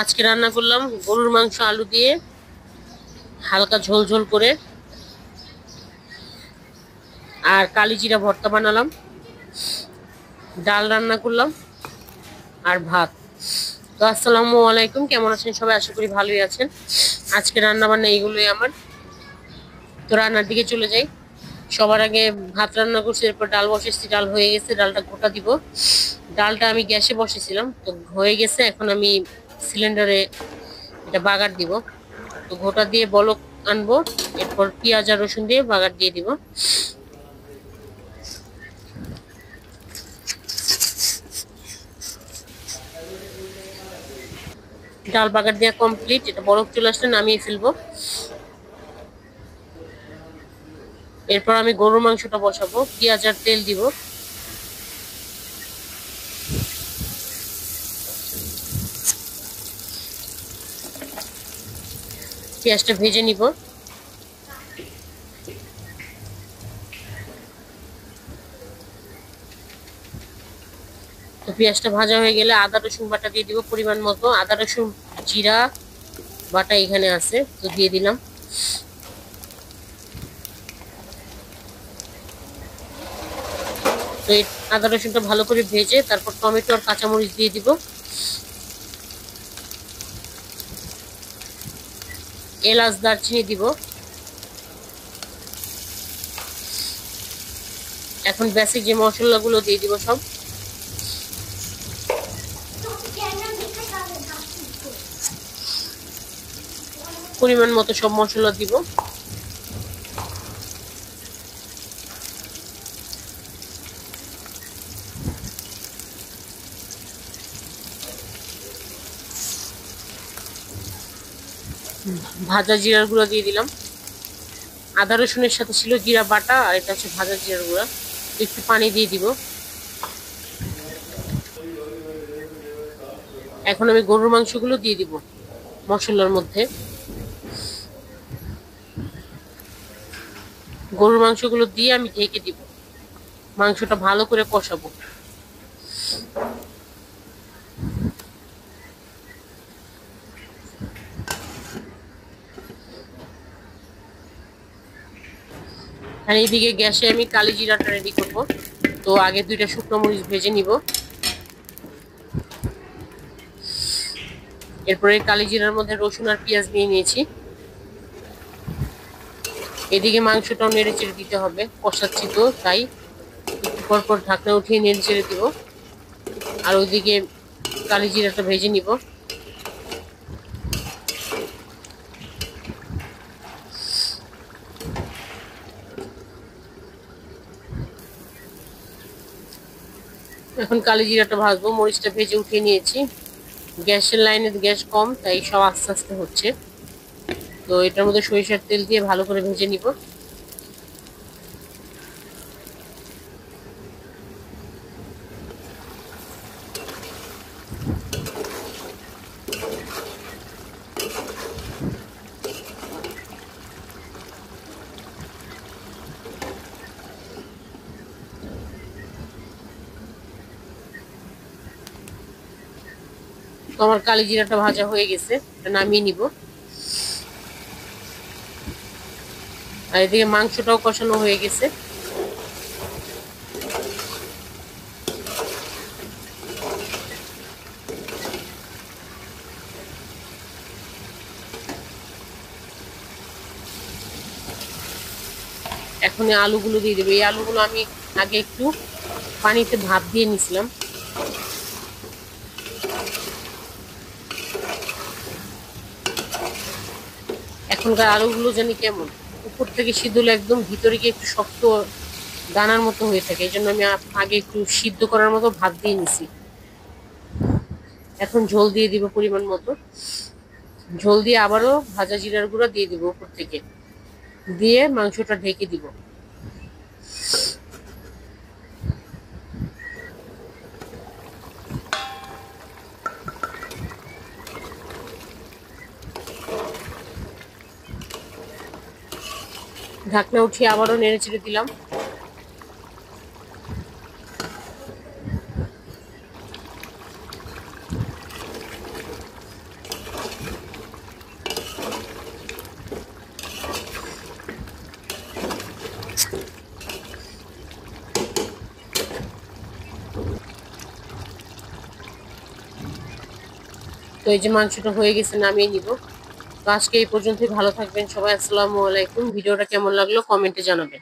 আজকে রান্না করলাম গরুর মাংস আলু দিয়ে হালকা ঝোল ঝোল করে, আর কালিজিরা ভর্তা বানালাম, ডাল রান্না করলাম আর ভাত। তো আসসালামু আলাইকুম, কেমন আছেন সবাই? আশা করি ভালোই আছেন। আজকে রান্না বান্না এইগুলোই আমার। তো রান্নার দিকে চলে যাই। সবার আগে ভাত রান্না করছি, এরপর ডাল বসেছি, ডাল হয়ে গেছে, ডালটা ঘোটা দিব। ডালটা আমি গ্যাসে বসেছিলাম, তো হয়ে গেছে। এখন আমি সিলিন্ডারে এটা বাগার দিব। তো ঘোটা দিয়ে বলক আনবো, এরপর পেঁয়াজ আর রসুন দিয়ে বাগার দিয়ে দিব। ডাল বাগার দেওয়া কমপ্লিট, এটা বরফ চলে আসলে নামিয়ে ফেলবো। এরপর আমি গরুর মাংসটা বসাবো, পেঁয়াজ আর তেল দিব। পেঁয়াজটা ভেজে নিব। তো পেঁয়াজটা ভাজা হয়ে গেলে আদা রসুন বাটা দিয়ে দিব পরিমাণ মতো। আদা রসুন জিরা বাটা এখানে আছে, তো দিয়ে দিলাম। তো এই আদা রসুনটা ভালো করে ভেজে তারপর টমেটো আর কাঁচামরিচ দিয়ে দিব। এলাচ দারচিনি দিব। এখন বেসিক যে মশলাগুলো দিয়ে দিব সব। পরিমাণ মতো সব মশলা দিব। ভাজা জিরার গুঁড়া দিয়ে দিলাম। আদা রসুনের সাথে ছিল জিরা বাটা, আর এটা হচ্ছে ভাজা জিরার গুঁড়া। একটু পানি দিয়ে দিব। এখন আমি গরুর মাংসগুলো দিয়ে দিব মশলার মধ্যে। গরুর মাংসগুলো দিয়ে আমি ঢেকে দিব। মাংসটা ভালো করে কষাবো। আর এইদিকে গ্যাসে আমি কালি জিরাটা রেডি করব। তো আগে 2টা শুকনো মরিচ ভেজে নিব। এরপরে কালি জিরার মধ্যে রসুন আর পেঁয়াজ দিয়ে নিয়েছি। এদিকে মাংসটাও নেড়ে চেড়ে দিতে হবে, কষাচ্ছি তো তাই একটু পর পর ঢাকনা উঠিয়ে নেড়ে চেড়ে দিব। আর ওইদিকে কালি জিরাটা ভেজে নিব। এখন কালি জিরাটা ভাজবো, মরিচটা ভেজে উঠিয়ে নিয়েছি। গ্যাসের লাইনে গ্যাস কম, তাই সব আস্তে আস্তে হচ্ছে। তো এটার মধ্যে সরিষার তেল দিয়ে ভালো করে ভেজে নিব। তো আমার কালি জিরাটা ভাজা হয়ে গেছে, এটা নামিয়ে নিব। আর এদিকে মাংসটাও কষানো হয়ে গেছে। এখন আলুগুলো দিয়ে দেবো। এই আলুগুলো আমি আগে একটু পানিতে ভাপ দিয়ে নিছিলাম। এখনকার আলুগুলো জানি কেমন, উপর থেকে সিদ্ধ হলে একদম ভিতরে গিয়ে একটু শক্ত দানার মতো হয়ে থাকে। এই জন্য আমি আগে একটু সিদ্ধ করার মতো ভাপ দিয়ে নিছি। এখন ঝোল দিয়ে দিব পরিমাণ মতো। ঝোল দিয়ে আবারও ভাজা জিরার গুঁড়া দিয়ে দিব উপর থেকে, দিয়ে মাংসটা ঢেকে দিব। ঢাকনা উঠিয়ে আবারও নেড়ে চেড়ে দিলাম। তো এই যে মাংসটা হয়ে গেছে, নামিয়ে নিব। তো আজকে এই পর্যন্তই, ভালো থাকবেন সবাই। আসসালামু আলাইকুম। ভিডিওটা কেমন লাগলো কমেন্টে জানাবেন।